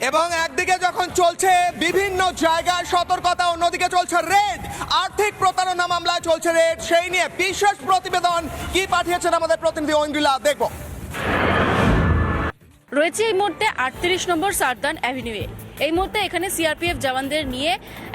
এবং একদিকে যখন চলছে বিভিন্ন জায়গায় সতর্কতা, অন্যদিকে চলছে রেড, আর্থিক প্রতারণা মামলায় চলছে রেড। সেই নিয়ে বিশেষ প্রতিবেদন কি পাঠিয়েছেন আমাদের প্রতিনিধি ঐন্দ্রিলা, দেখব। রয়েছে এই মুহূর্তে 38 নম্বর সারদান অ্যাভিনিউয়ে। এই মুহূর্তে এখানে সিআরপিএফ জওয়ানদের নিয়ে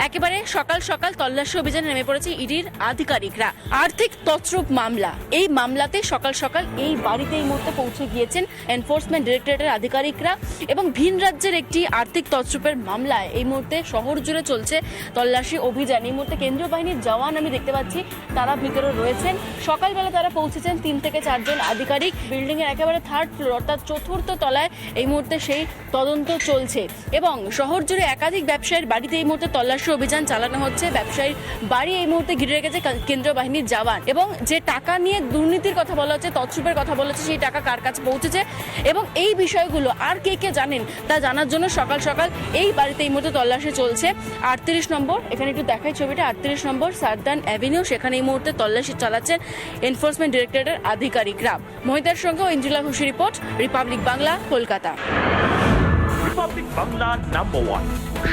একেবারে সকাল সকাল তল্লাশি অভিযানে নেমে পড়েছে ইডির আধিকারিকরা। আর্থিক তছরূপ মামলা, এই মামলাতে সকাল সকাল এই বাড়িতে এই মুহূর্তে পৌঁছে গিয়েছেন এনফোর্সমেন্ট ডিরেক্টরেটের আধিকারিকরা এবং ভিন রাজ্যের একটি আর্থিক তছরূপের মামলায় এই মুহূর্তে শহর জুড়ে চলছে তল্লাশি অভিযান। এই মুহূর্তে কেন্দ্রীয় বাহিনীর জওয়ান আমি দেখতে পাচ্ছি, তারা ভিতরে রয়েছেন। সকালবেলা তারা পৌঁছেছেন 3 থেকে 4 জন আধিকারিক। বিল্ডিং এর একেবারে 3rd ফ্লোর অর্থাৎ 4র্থ তলায় এই মুহূর্তে সেই তদন্ত চলছে এবং শহর জুড়ে একাধিক ব্যবসায়ীর বাড়িতে এই মুহূর্তে তল্লাশি অভিযান চালানো হচ্ছে। ব্যবসায়ীর বাড়ি এই মুহূর্তে ঘিরে রেখেছে কেন্দ্রীয় বাহিনীর জওয়ান এবং যে টাকা নিয়ে দুর্নীতির কথা বলা হচ্ছে, তছরূপের কথা বলা হচ্ছে, সেই টাকা কার কাছে পৌঁছেছে এবং এই বিষয়গুলো আর কে কে জানেন তা জানার জন্য সকাল সকাল এই বাড়িতে এই মুহূর্তে তল্লাশি চলছে। 38 নম্বর, এখানে একটু দেখাই ছবিটা, 38 নম্বর সারদান অ্যাভিনিউ, সেখানে এই মুহূর্তে তল্লাশি চালাচ্ছেন এনফোর্সমেন্ট ডিরেক্টরেটের আধিকারিকরা। মহিতার সঙ্গে ঐন্দ্রিলা ঘোষের report, Republic Bangla, Kolkata. Republic Bangla number 1,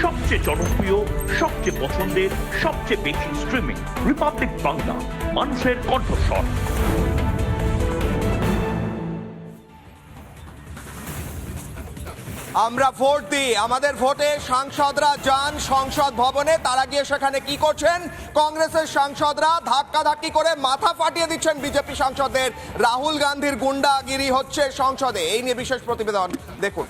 সবচেয়ে জনপ্রিয়, সবচেয়ে পছন্দের, সবচেয়ে বেশি স্ট্রিমিং। রিপাবলিক বাংলা, মানুষের কণ্ঠস্বর। আমরা ভোট দিই, আমাদের ভোটে সাংসদরা যান সংসদ ভবনে, তারা গিয়ে সেখানে কি করছেন? কংগ্রেসের সাংসদরা ধাক্কাধাক্কি করে মাথা ফাটিয়ে দিচ্ছেন বিজেপি সাংসদদের। রাহুল গান্ধীর গুন্ডাগিরি হচ্ছে সংসদে, এই নিয়ে বিশেষ প্রতিবেদন দেখুন।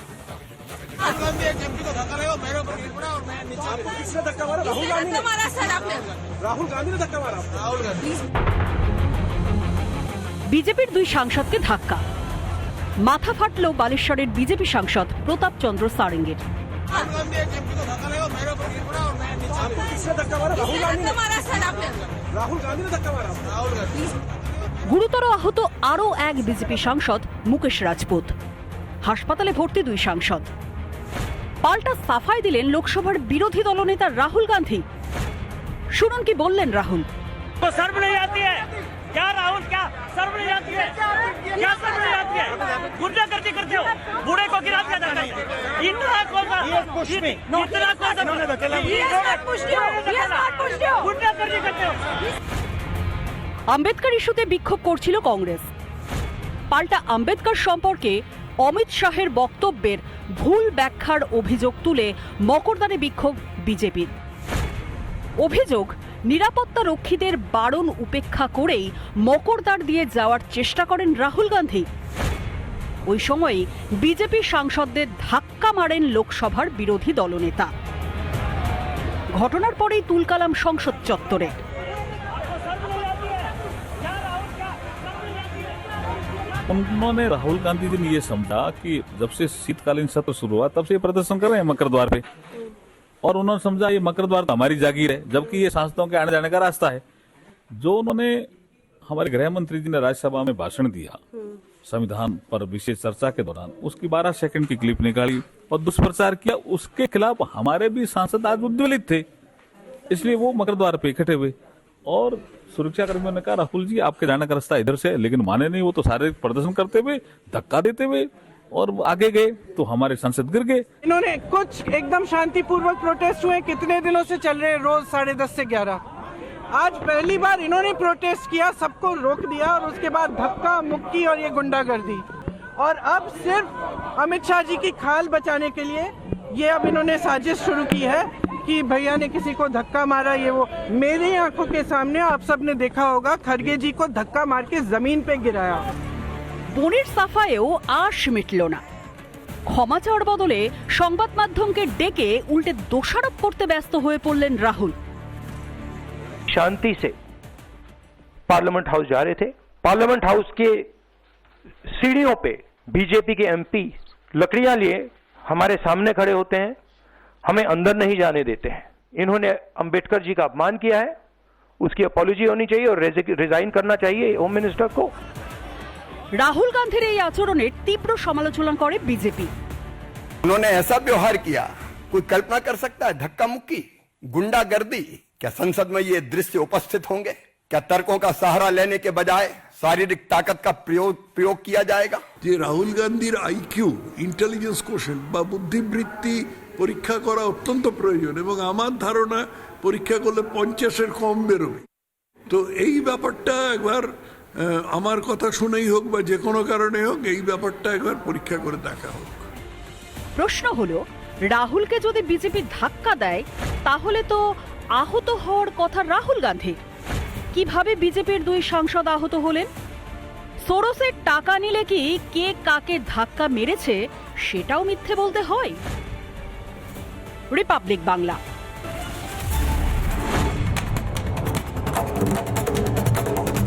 বিজেপির 2 সাংসদকে ধাক্কা, মাথা ফাটল বালেশ্বরের বিজেপি সাংসদ প্রতাপ চন্দ্র সারেঙ্গের। গুরুতর আহত আরও এক বিজেপি সাংসদ মুকেশ রাজপুত। হাসপাতালে ভর্তি 2 সাংসদ। পাল্টা সাফাই দিলেন লোকসভার বিরোধী দলনেতা রাহুল গান্ধী। শুনুন কি বললেন রাহুল। शर्म नहीं आती है क्या राहुल? क्या शर्म नहीं आती है? क्या शर्म नहीं आती है? गुंडागर्दी करते हो, बूढ़े को गिरा दिया जाता है। इतना कौन सा गुंडागर्दी करते हो? আম্বেদকর ইস্যুতে বিক্ষোভ করছিল কংগ্রেস। পাল্টা আম্বেদকর সম্পর্কে অমিত শাহের বক্তব্যের ভুল ব্যাখ্যার অভিযোগ তুলে মকরদ্বারে বিক্ষোভ বিজেপির। অভিযোগ, নিরাপত্তা রক্ষীদের বারণ উপেক্ষা করেই মকরদ্বার দিয়ে যাওয়ার চেষ্টা করেন রাহুল গান্ধী। ওই সময় বিজেপি সাংসদদের ধাক্কা মারেন লোকসভার বিরোধী দলনেতা। ঘটনার পরেই তুলকালাম সংসদ চত্বরে। उन्होंने राहुल गांधी जी ने ये समझा कि जब से शीतकालीन सत्र शुरू हुआ तब से ये प्रदर्शन कर रहे हैं मकर द्वार पे, और उन्होंने समझा ये मकर द्वार तो हमारी जागीर है, जबकि ये सांसदों के आने जाने का रास्ता है। जो उन्होंने हमारे गृह मंत्री जी ने राज्यसभा में भाषण दिया संविधान पर विशेष चर्चा के दौरान, उसकी 12 सेकंड की क्लिप निकाली और दुष्प्रचार किया। उसके खिलाफ हमारे भी सांसद आज उद्वेलित थे, इसलिए वो मकर द्वार पे इकट्ठे हुए और सुरक्षा कर्मियों ने कहा राहुल जी आपके जाने का रास्ता इधर से है, लेकिन माने नहीं। वो तो शारीरिक प्रदर्शन करते हुए, धक्का देते हुए और आगे गए तो हमारे सांसद गिर गए। इन्होंने कुछ एकदम शांतिपूर्वक प्रोटेस्ट हुए, कितने दिनों से चल रहे हैं, रोज 10:30 से 11। आज पहली बार इन्होंने प्रोटेस्ट किया, सबको रोक दिया और उसके बाद धक्का मुक्की और ये गुंडागर्दी। और अब सिर्फ अमित शाह जी की खाल बचाने के लिए ये अब इन्होंने साजिश शुरू की है कि भैया ने किसी को धक्का मारा। ये वो मेरी आंखों के सामने आप सबने देखा होगा, खड़गे जी को धक्का मार के जमीन पे गिराया। বনের সাফায়েও আশ মিটল না। ক্ষমা চাওয়ার বদলে সংবাদ মাধ্যমকে ডেকে উল্টে দোষারোপ করতে ব্যস্ত হয়ে পড়লেন রাহুল। शांति से पार्लियामेंट हाउस जा रहे थे, पार्लियामेंट हाउस के सीढ़ियों पे बीजेपी के एमपी लकड़ियां लिए हमारे सामने खड़े होते हैं, हमें अंदर नहीं जाने देते हैं। इन्होंने अंबेडकर जी का अपमान किया है, उसकी अपॉलॉजी होनी चाहिए और रिजाइन करना चाहिए होम मिनिस्टर को। রাহুল গান্ধীর এই আচরণের তীব্র সমালোচনা করে বিজেপি। उन्होंने ऐसा व्यवहार किया, कोई कल्पना कर सकता है? धक्का मुक्की, गुंडागर्दी। क्या संसद में ये दृश्य उपस्थित होंगे? क्या तर्कों का सहारा लेने के बजाय शारीरिक ताकत का प्रयोग किया जाएगा। যে রাহুল গান্ধীর আইকিউ ইন্টেলিজেন্স কোশেন্ট বা বুদ্ধিবৃত্তি পরীক্ষা করা অত্যন্ত প্রয়োজন, এবং আমার ধারণা পরীক্ষা করলে 50-এর কম বেরোবে। তো এই ব্যাপারটা একবার আমার কথা শুনেই হোক বা যে কোনো কারণে হোক, এই ব্যাপারটা একবার পরীক্ষা করে দেখা হোক। প্রশ্ন হলো, রাহুলকে যদি বিজেপি ধাক্কা দেয় তাহলে তো আহত হওয়ার কথা রাহুল গান্ধীর। কিভাবে বিজেপির 2 সাংসদ আহত হলেন? সোরসের টাকা নিলে কি কে কাকে ধাক্কা মেরেছে সেটাও মিথ্যে বলতে হয়? রিপাবলিক বাংলা।